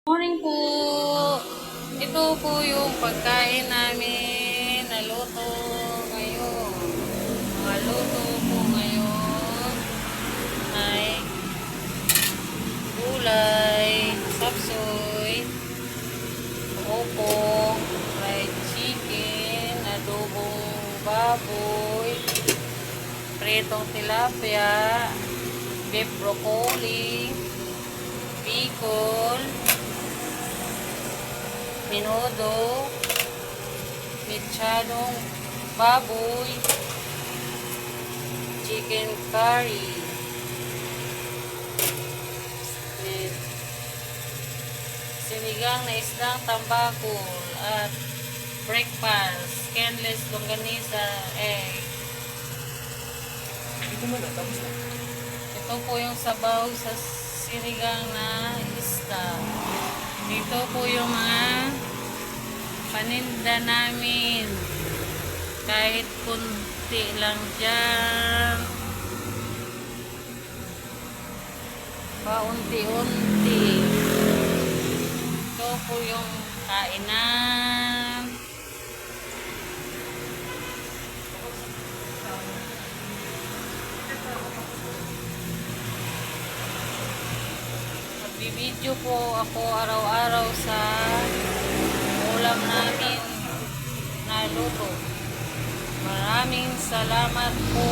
Morning po! Ito po yung pagkain namin na luto ngayon. Mga luto po ngayon ay gulay, sapsoy, opo, fried chicken, adobong baboy, pritong tilapia, beef broccoli, bicol, menudo, mechadong baboy, chicken curry, with sinigang na isdang tambakol, at breakfast, skinless longganisa, egg. Ito muna, tapos na. Ito po yung sabaw sa sinigang na isda. Dito po yung mga paninda namin. Kahit kunti lang dyan. Paunti-unti. Ito po yung kainan. Magbibideo po ako araw-araw sa ulam namin na luto. Maraming salamat po.